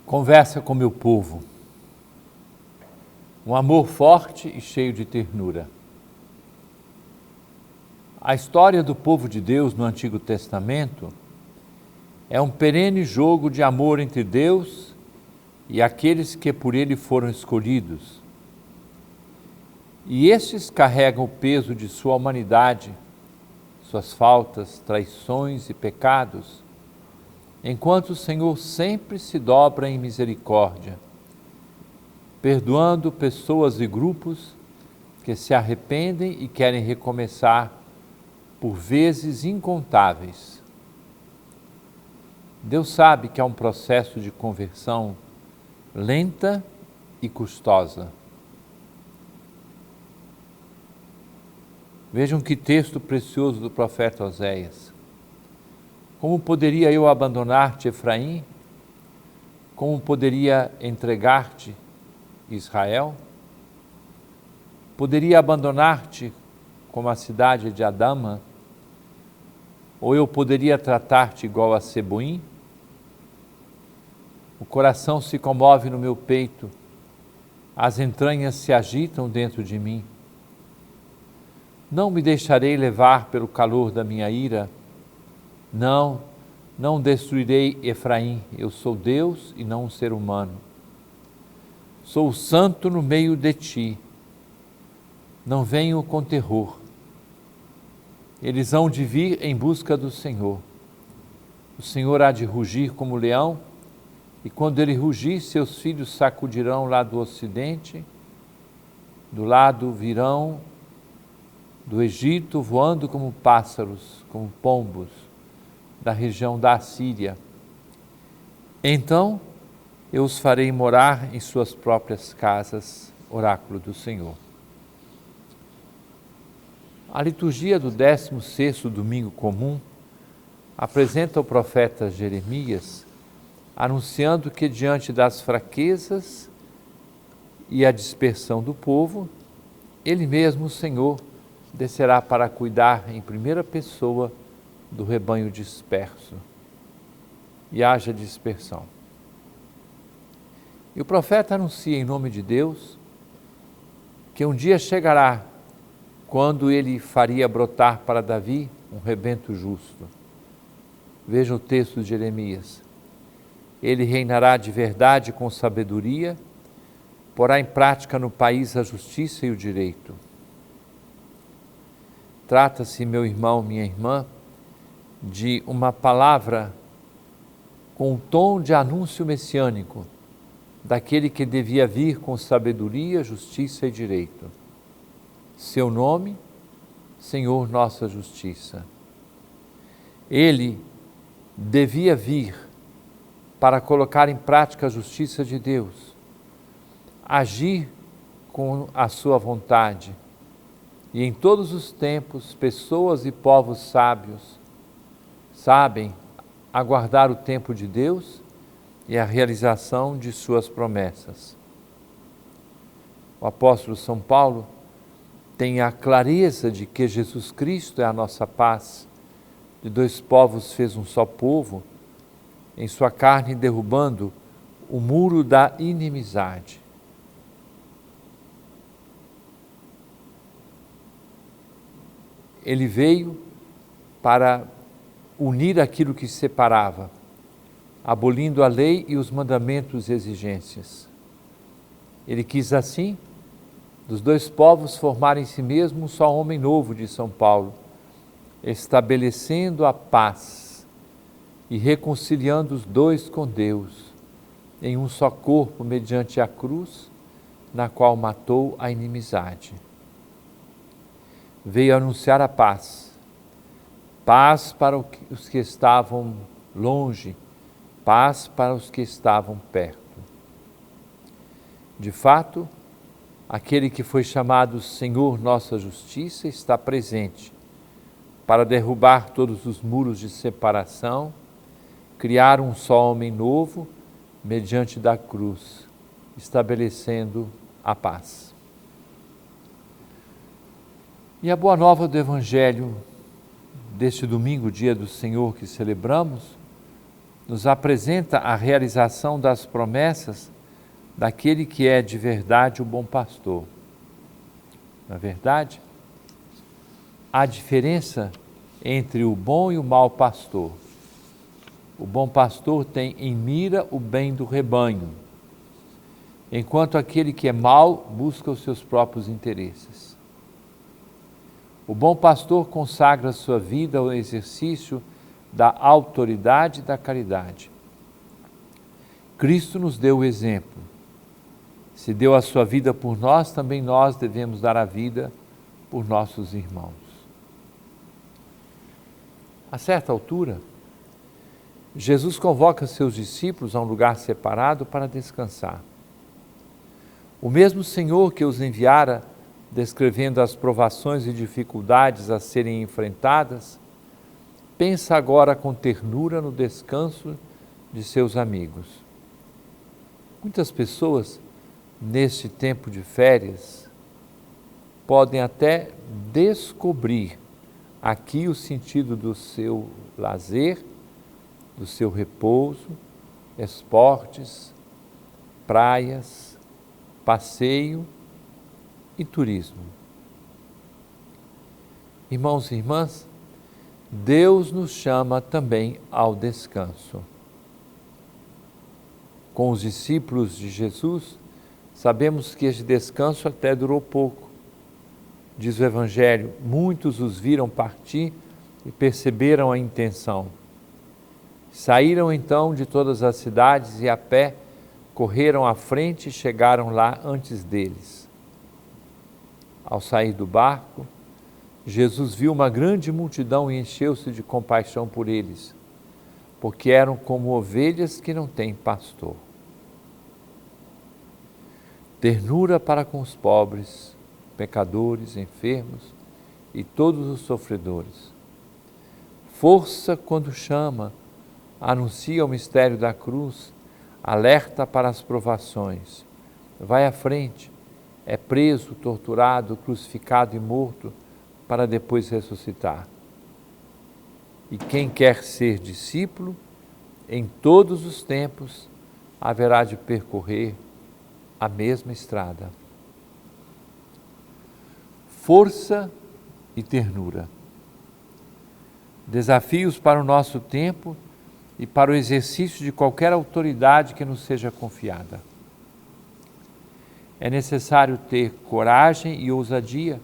Conversa com meu povo. Um amor forte e cheio de ternura. A história do povo de Deus no Antigo Testamento é um perene jogo de amor entre Deus e aqueles que por Ele foram escolhidos. E estes carregam o peso de sua humanidade, suas faltas, traições e pecados, enquanto o Senhor sempre se dobra em misericórdia, perdoando pessoas e grupos que se arrependem e querem recomeçar por vezes incontáveis. Deus sabe que é um processo de conversão lenta e custosa. Vejam que texto precioso do profeta Oséias. Como poderia eu abandonar-te, Efraim? Como poderia entregar-te, Israel? Poderia abandonar-te como a cidade de Adama? Ou eu poderia tratar-te igual a Seboim? O coração se comove no meu peito, as entranhas se agitam dentro de mim. Não me deixarei levar pelo calor da minha ira. Não destruirei Efraim. Eu sou Deus e não um ser humano. Sou o santo no meio de ti. Não venho com terror. Eles hão de vir em busca do Senhor. O Senhor há de rugir como leão, e quando ele rugir, seus filhos sacudirão lá do ocidente, do lado virão do Egito, voando como pássaros, como pombos, da região da Assíria. Então eu os farei morar em suas próprias casas, oráculo do Senhor. A liturgia do 16º domingo comum apresenta o profeta Jeremias anunciando que diante das fraquezas e a dispersão do povo, ele mesmo, o Senhor, descerá para cuidar em primeira pessoa do rebanho disperso e haja dispersão. E o profeta anuncia em nome de Deus que um dia chegará quando ele faria brotar para Davi um rebento justo. Veja o texto de Jeremias. Ele reinará de verdade com sabedoria, porá em prática no país a justiça e o direito. Trata-se, meu irmão, minha irmã, de uma palavra com um tom de anúncio messiânico, daquele que devia vir com sabedoria, justiça e direito. Seu nome, Senhor nossa justiça. Ele devia vir para colocar em prática a justiça de Deus, agir com a sua vontade. E em todos os tempos, pessoas e povos sábios sabem aguardar o tempo de Deus e a realização de suas promessas. O apóstolo São Paulo tem a clareza de que Jesus Cristo é a nossa paz. De dois povos fez um só povo, em sua carne derrubando o muro da inimizade. Ele veio para unir aquilo que separava, abolindo a lei e os mandamentos e exigências. Ele quis assim, dos dois povos formar em si mesmo um só homem novo, de São Paulo, estabelecendo a paz e reconciliando os dois com Deus, em um só corpo, mediante a cruz, na qual matou a inimizade. Veio anunciar a paz, paz para os que estavam longe, paz para os que estavam perto. De fato, aquele que foi chamado Senhor nossa justiça está presente para derrubar todos os muros de separação, criar um só homem novo mediante da cruz, estabelecendo a paz. E a boa nova do Evangelho deste domingo, dia do Senhor que celebramos, nos apresenta a realização das promessas daquele que é de verdade o bom pastor. Na verdade, há diferença entre o bom e o mau pastor. O bom pastor tem em mira o bem do rebanho, enquanto aquele que é mau busca os seus próprios interesses. O bom pastor consagra sua vida ao exercício da autoridade e da caridade. Cristo nos deu o exemplo. Se deu a sua vida por nós, também nós devemos dar a vida por nossos irmãos. A certa altura, Jesus convoca seus discípulos a um lugar separado para descansar. O mesmo Senhor que os enviara, descrevendo as provações e dificuldades a serem enfrentadas, pensa agora com ternura no descanso de seus amigos. Muitas pessoas, neste tempo de férias, podem até descobrir aqui o sentido do seu lazer, do seu repouso, esportes, praias, passeio e turismo. Irmãos e irmãs, Deus nos chama também ao descanso. Com os discípulos de Jesus, sabemos que este descanso até durou pouco. Diz o Evangelho, muitos os viram partir e perceberam a intenção. Saíram então de todas as cidades e a pé correram à frente e chegaram lá antes deles. Ao sair do barco, Jesus viu uma grande multidão e encheu-se de compaixão por eles, porque eram como ovelhas que não têm pastor. Ternura para com os pobres, pecadores, enfermos e todos os sofredores. Força quando chama, anuncia o mistério da cruz, alerta para as provações. Vai à frente, é preso, torturado, crucificado e morto, para depois ressuscitar. E quem quer ser discípulo, em todos os tempos, haverá de percorrer a mesma estrada. Força e ternura. Desafios para o nosso tempo e para o exercício de qualquer autoridade que nos seja confiada. É necessário ter coragem e ousadia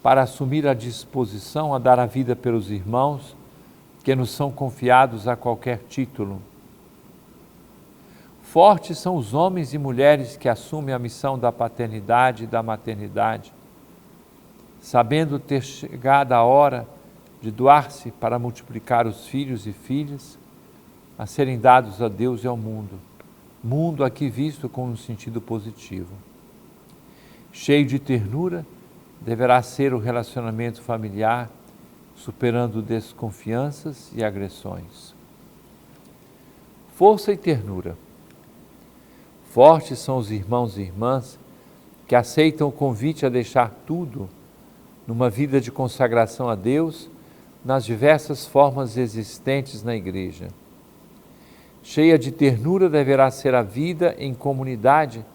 para assumir a disposição a dar a vida pelos irmãos que nos são confiados a qualquer título. Fortes são os homens e mulheres que assumem a missão da paternidade e da maternidade, sabendo ter chegado a hora de doar-se para multiplicar os filhos e filhas a serem dados a Deus e ao mundo, mundo aqui visto com um sentido positivo. Cheio de ternura, deverá ser o relacionamento familiar, superando desconfianças e agressões. Força e ternura. Fortes são os irmãos e irmãs que aceitam o convite a deixar tudo numa vida de consagração a Deus nas diversas formas existentes na Igreja. Cheia de ternura deverá ser a vida em comunidade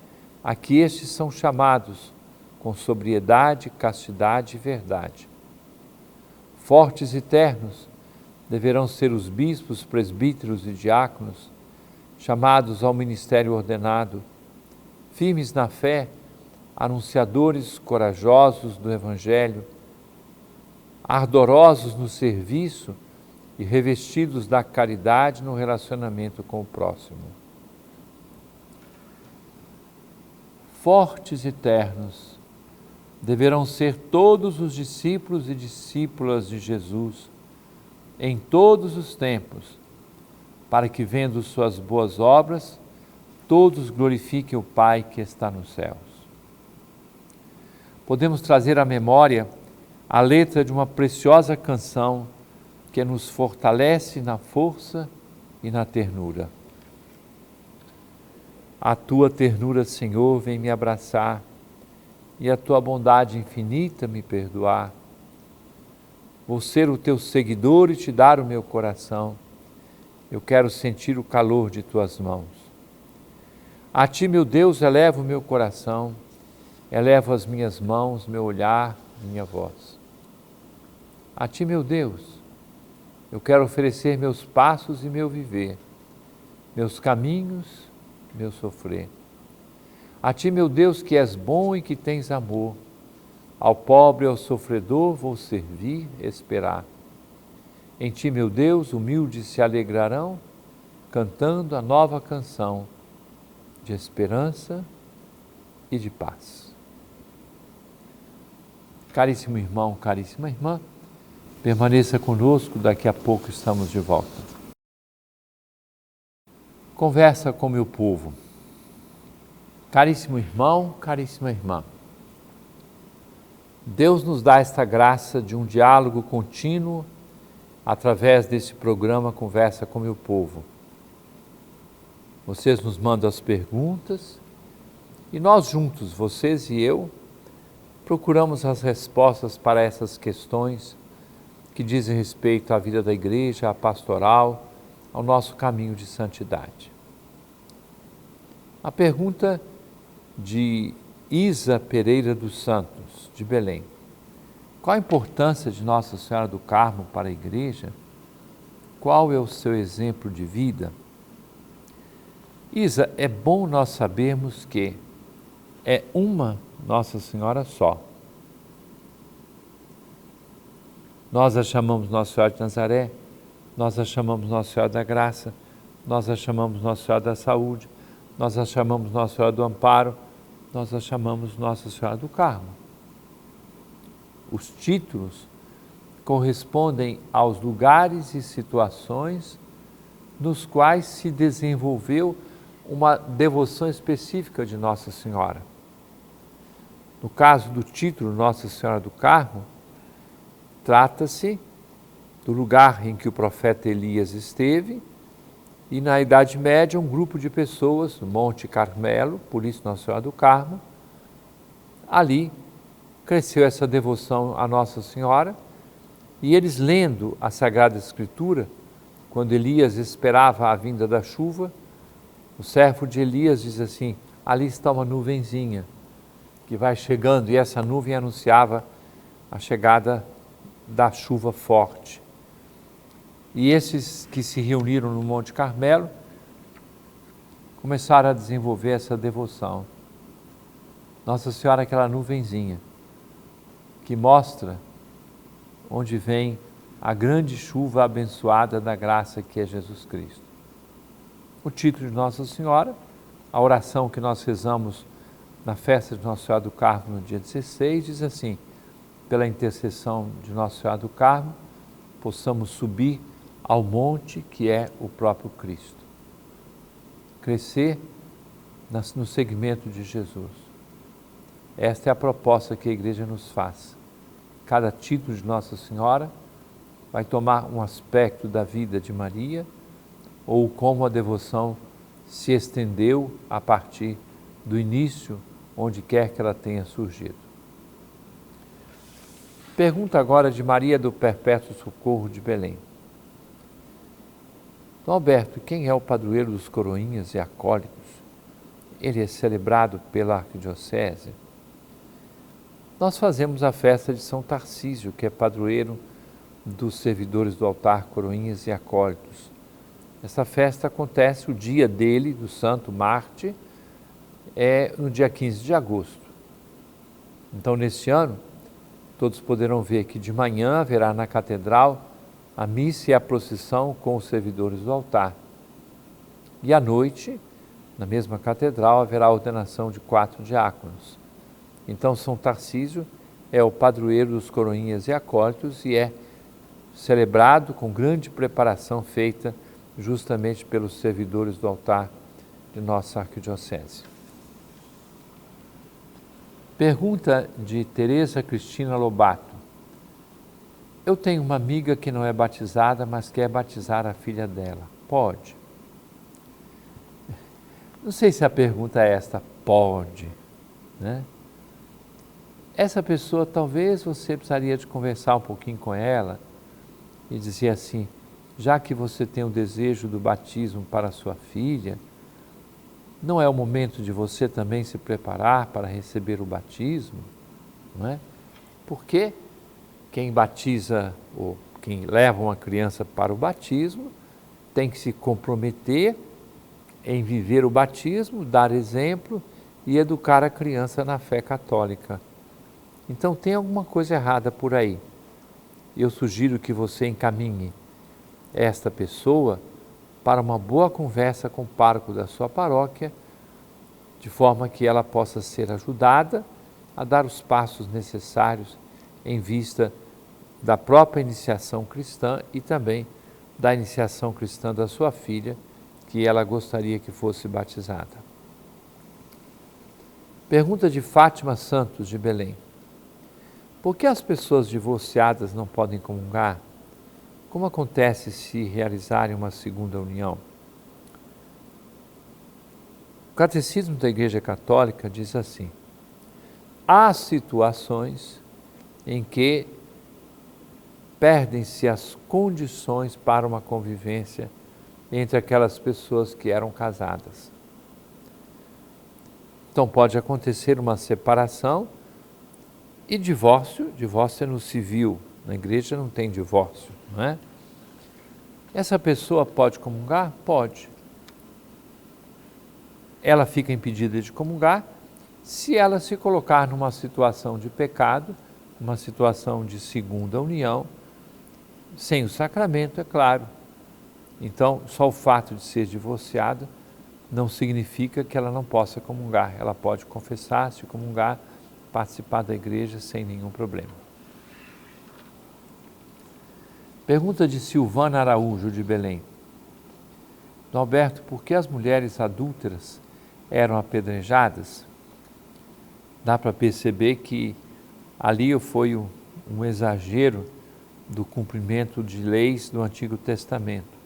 a que estes são chamados, com sobriedade, castidade e verdade. Fortes e ternos deverão ser os bispos, presbíteros e diáconos, chamados ao ministério ordenado, firmes na fé, anunciadores corajosos do Evangelho, ardorosos no serviço e revestidos da caridade no relacionamento com o próximo. Fortes e ternos deverão ser todos os discípulos e discípulas de Jesus, em todos os tempos, para que, vendo suas boas obras, todos glorifiquem o Pai que está nos céus. Podemos trazer à memória a letra de uma preciosa canção que nos fortalece na força e na ternura. A tua ternura, Senhor, vem me abraçar e a tua bondade infinita me perdoar. Vou ser o teu seguidor e te dar o meu coração. Eu quero sentir o calor de tuas mãos. A ti, meu Deus, elevo o meu coração, elevo as minhas mãos, meu olhar, minha voz. A ti, meu Deus, eu quero oferecer meus passos e meu viver, meus caminhos, meu sofrer. A ti, meu Deus, que és bom e que tens amor, ao pobre e ao sofredor vou servir, esperar. Em ti, meu Deus, humildes se alegrarão, cantando a nova canção de esperança e de paz. Caríssimo irmão, caríssima irmã, permaneça conosco, daqui a pouco estamos de volta. Conversa com meu povo. Caríssimo irmão, caríssima irmã, Deus nos dá esta graça de um diálogo contínuo através desse programa Conversa com meu povo. Vocês nos mandam as perguntas e nós juntos, vocês e eu, procuramos as respostas para essas questões que dizem respeito à vida da igreja, à pastoral, ao nosso caminho de santidade. A pergunta de Isa Pereira dos Santos, de Belém. Qual a importância de Nossa Senhora do Carmo para a igreja? Qual é o seu exemplo de vida? Isa, é bom nós sabermos que é uma Nossa Senhora só. Nós a chamamos Nossa Senhora de Nazaré, nós a chamamos Nossa Senhora da Graça, nós a chamamos Nossa Senhora da Saúde, nós a chamamos Nossa Senhora do Amparo, nós a chamamos Nossa Senhora do Carmo. Os títulos correspondem aos lugares e situações nos quais se desenvolveu uma devoção específica de Nossa Senhora. No caso do título Nossa Senhora do Carmo, trata-se do lugar em que o profeta Elias esteve e na Idade Média um grupo de pessoas no Monte Carmelo, por isso Nossa Senhora do Carmo. Ali cresceu essa devoção a Nossa Senhora e eles lendo a Sagrada Escritura, quando Elias esperava a vinda da chuva, o servo de Elias diz assim, ali está uma nuvenzinha que vai chegando e essa nuvem anunciava a chegada da chuva forte. E esses que se reuniram no Monte Carmelo começaram a desenvolver essa devoção. Nossa Senhora é aquela nuvenzinha que mostra onde vem a grande chuva abençoada da graça que é Jesus Cristo. O título de Nossa Senhora, a oração que nós rezamos na festa de Nossa Senhora do Carmo no dia 16, diz assim, pela intercessão de Nossa Senhora do Carmo, possamos subir ao monte que é o próprio Cristo. Crescer no seguimento de Jesus. Esta é a proposta que a igreja nos faz. Cada título de Nossa Senhora vai tomar um aspecto da vida de Maria ou como a devoção se estendeu a partir do início, onde quer que ela tenha surgido. Pergunta agora de Maria do Perpétuo Socorro de Belém. Dom Alberto, quem é o padroeiro dos coroinhas e acólitos? Ele é celebrado pela arquidiocese? Nós fazemos a festa de São Tarcísio, que é padroeiro dos servidores do altar, coroinhas e acólitos. Essa festa acontece, o dia dele, do Santo Marte, é no dia 15 de agosto. Então, neste ano, todos poderão ver que de manhã haverá na catedral a missa e a procissão com os servidores do altar. E à noite, na mesma catedral, haverá a ordenação de 4 diáconos. Então, São Tarcísio é o padroeiro dos coroinhas e acólitos e é celebrado com grande preparação feita justamente pelos servidores do altar de nossa arquidiocese. Pergunta de Teresa Cristina Lobato. Eu tenho uma amiga que não é batizada, mas quer batizar a filha dela. Pode? Não sei se a pergunta é esta, pode, né? Essa pessoa, talvez você precisaria de conversar um pouquinho com ela e dizer assim, já que você tem o desejo do batismo para sua filha, não é o momento de você também se preparar para receber o batismo, não é? Porque quem batiza ou quem leva uma criança para o batismo tem que se comprometer em viver o batismo, dar exemplo e educar a criança na fé católica. Então tem alguma coisa errada por aí. Eu sugiro que você encaminhe esta pessoa para uma boa conversa com o pároco da sua paróquia, de forma que ela possa ser ajudada a dar os passos necessários em vista da própria iniciação cristã e também da iniciação cristã da sua filha, que ela gostaria que fosse batizada. Pergunta de Fátima Santos, de Belém. Por que as pessoas divorciadas não podem comungar? Como acontece se realizarem uma segunda união? O Catecismo da Igreja Católica diz assim: há situações em que perdem-se as condições para uma convivência entre aquelas pessoas que eram casadas. Então pode acontecer uma separação e divórcio é no civil, na igreja não tem divórcio, não é? Essa pessoa pode comungar? Pode. Ela fica impedida de comungar se ela se colocar numa situação de pecado, uma situação de segunda união, sem o sacramento, é claro. Então, só o fato de ser divorciada não significa que ela não possa comungar. Ela pode confessar-se, comungar, participar da igreja sem nenhum problema. Pergunta de Silvana Araújo, de Belém. Alberto, por que as mulheres adúlteras eram apedrejadas? Dá para perceber que ali foi um exagero do cumprimento de leis do Antigo Testamento.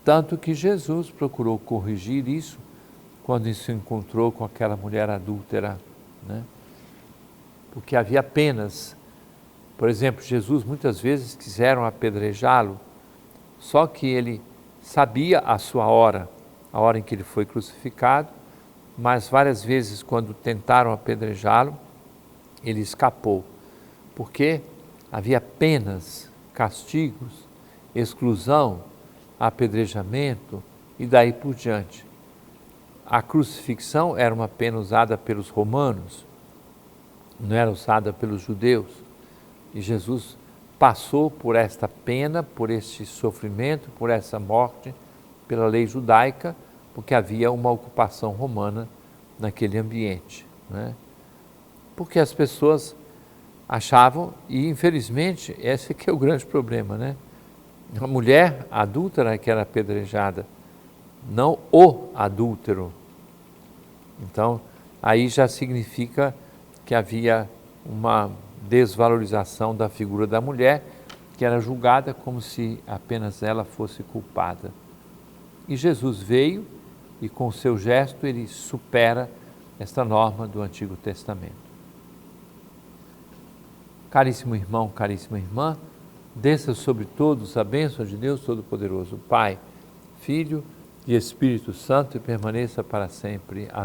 Tanto que Jesus procurou corrigir isso quando se encontrou com aquela mulher adúltera, né? Porque havia penas. Por exemplo, Jesus muitas vezes quiseram apedrejá-lo, só que ele sabia a sua hora, a hora em que ele foi crucificado, mas várias vezes quando tentaram apedrejá-lo, ele escapou, porque havia penas, castigos, exclusão, apedrejamento e daí por diante. A crucifixão era uma pena usada pelos romanos, não era usada pelos judeus. E Jesus passou por esta pena, por este sofrimento, por essa morte, pela lei judaica, porque havia uma ocupação romana naquele ambiente, né? Porque as pessoas achavam, e infelizmente esse que é o grande problema, né? A mulher adúltera que era apedrejada, não o adúltero. Então, aí já significa que havia uma desvalorização da figura da mulher, que era julgada como se apenas ela fosse culpada. E Jesus veio e com o seu gesto ele supera esta norma do Antigo Testamento. Caríssimo irmão, caríssima irmã, desça sobre todos a bênção de Deus Todo-Poderoso, Pai, Filho e Espírito Santo, e permaneça para sempre. Amém.